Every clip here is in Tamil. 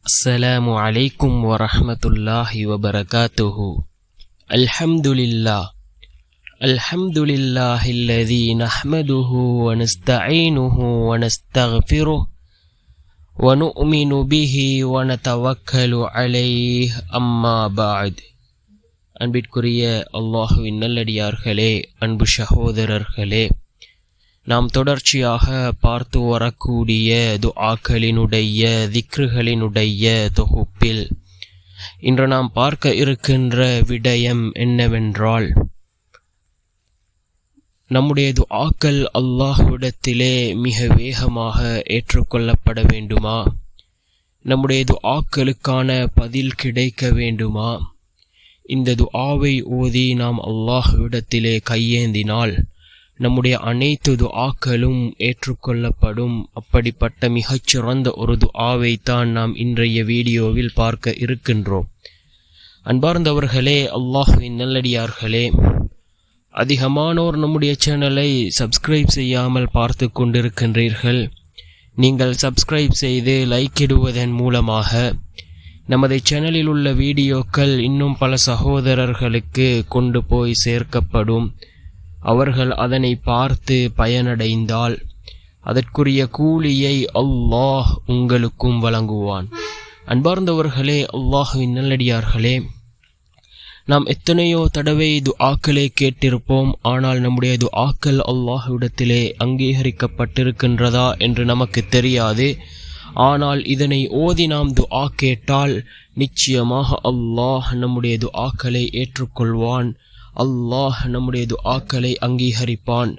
السلام عليكم ورحمة الله وبركاته. الحمد لله الذي نحمده ونستعينه ونستغفره ونؤمن به ونتوكل عليه أما بعد. அன்பிற்குரிய அல்லாஹுவின் நல்லடியார்களே, அன்பு சகோதரர்களே, நாம் தொடர்ச்சியாக பார்த்து வரக்கூடிய துஆக்களினுடைய திக்ருகளினுடைய தொகுப்பில் இன்று நாம் பார்க்க இருக்கின்ற விடயம் என்னவென்றால், நம்முடைய துஆக்கள் அல்லாஹ்விடத்திலே மிக வேகமாக ஏற்றுக்கொள்ளப்பட வேண்டுமா? நம்முடைய துஆக்களுக்கான பதில் கிடைக்க வேண்டுமா? இந்த துஆவை ஓதி நாம் அல்லாஹ்விடத்திலே கையேந்தினால் நம்முடைய அனைத்து துஆக்களும் ஏற்றுக்கொள்ளப்படும். அப்படிப்பட்ட மிகச்சிறந்த ஒரு துஆவை தான் நாம் இன்றைய வீடியோவில் பார்க்க இருக்கின்றோம். அன்பார்ந்தவர்களே, அல்லாஹ்வின் நல்லடியார்களே, அதிகமானோர் நம்முடைய சேனலை சப்ஸ்கிரைப் செய்யாமல் பார்த்து கொண்டிருக்கின்றீர்கள். நீங்கள் சப்ஸ்கிரைப் செய்து லைக் இடுவதன் மூலமாக நமது சேனலில் உள்ள வீடியோக்கள் இன்னும் பல சகோதரர்களுக்கு கொண்டு போய் சேர்க்கப்படும். அவர்கள் அதனை பார்த்து பயனடைந்தால் அதற்குரிய கூலியை அல்லாஹ் உங்களுக்கும் வழங்குவான். அன்பார்ந்தவர்களே, அல்லாஹ்வின் நல்லடியார்களே, நாம் எத்தனையோ தடவை துஆக்களை கேட்டிருப்போம். ஆனால் நம்முடைய துஆக்கள் அல்லாஹ்விடத்திலே அங்கீகரிக்கப்பட்டிருக்கின்றதா என்று நமக்கு தெரியாது. ஆனால் இதனை ஓதி நாம் துஆ கேட்டால் நிச்சயமாக அல்லாஹ் நம்முடைய துஆக்களை ஏற்றுக்கொள்வான். அல்லாஹ் நம்முடைய துஆக்களை அங்கீகரிப்பான்.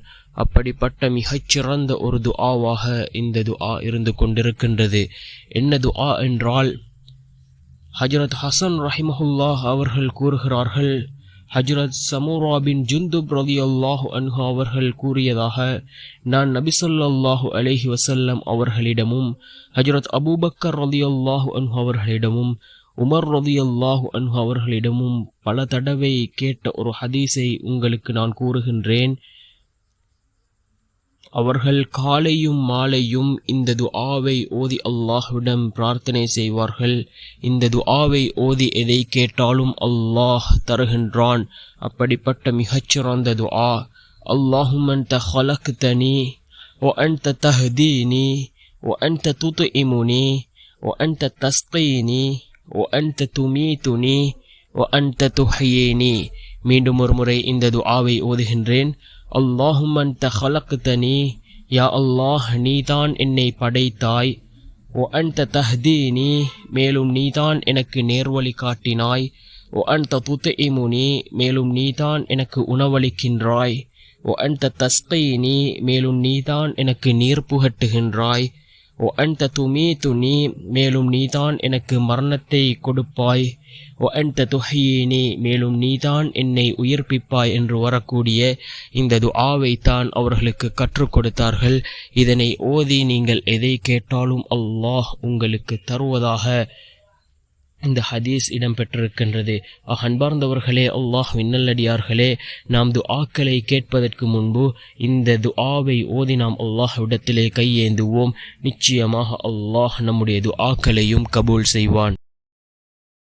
அப்படிப்பட்ட மிகச்சிறந்த ஒரு துஆவாக இந்த துஆ இருந்து கொண்டிருக்கின்றது. என்ன துஆ என்றால், ஹஜ்ரத் ஹசன் ரஹிமஹுல்லாஹ் அவர்கள் கூறுகிறார்கள், ஹஜ்ரத் சமூரா பின் ஜுந்துப் ரலியல்லாஹு அன்ஹு அவர்கள் கூறியதாக, நான் நபி ஸல்லல்லாஹு அலைஹி வஸல்லம் அவர்களிடமும் ஹஜ்ரத் அபூபக்கர் ரலியல்லாஹு அன்ஹு அவர்களிடமும் உமர் ரலியல்லாஹு அன்ஹு அவர்களிடமும் பல தடவை கேட்ட ஒரு ஹதீஸை உங்களுக்கு நான் கூறுகின்றேன். அவர்கள் காலையும் மாலையும் இந்த துஆவை ஓதி அல்லாஹ்விடம் பிரார்த்தனை செய்வார்கள். இந்த துஆவை ஓதி எதை கேட்டாலும் அல்லாஹ் தருகின்றான். அப்படிப்பட்ட மிகச்சிறந்த துஆ, அல்லாஹும்ம அன்த ஹலக்தனி வ அன்த தஹ்தீனி வ அன்த துத்இமுனி வ அன்த தஸ்கீனி வ அன்த துமீதுனி வ அன்த துஹ்யீனி. மீண்டும் ஒரு முறை இந்த துஆவை ஓதுகின்றேன். அல்லாஹும்ம அன்த ஹலக்தனி, யா அல்லாஹ், நீதான் என்னை படைத்தாய். வ அன்த தஹ்தீனி, மேலும் நீதான் எனக்கு நேர்வழி காட்டினாய். வ அன்த துத்இமுனி, மேலும் நீதான் எனக்கு உணவளிக்கின்றாய். வ அன்த தஸ்கீனி, மேலும் நீதான் எனக்கு நீர் புகட்டுகின்றாய். வ அன்த துமீதுனி, மேலும் நீதான் எனக்கு மரணத்தை கொடுப்பாய். வ அன்த துஹ்யீனி, மேலும் நீதான் என்னை உயிர்ப்பிப்பாய் என்று வரக்கூடிய இந்த துஆவை தான் அவர்களுக்கு கற்றுக் கொடுத்தார்கள். இதனை ஓதி நீங்கள் எதை கேட்டாலும் அல்லாஹ் உங்களுக்கு தருவதாக இந்த ஹதீஸ் இடம்பெற்றிருக்கின்றது. அன்பார்ந்தவர்களே, அல்லாஹ்வின் நல்லடியார்களே, நாம் துஆக்களை கேட்பதற்கு முன்பு இந்த துஆவை ஓதி நாம் அல்லாஹ்விடத்திலே கையேந்துவோம். நிச்சயமாக அல்லாஹ் நம்முடைய துஆக்களையும் கபூல் செய்வான்.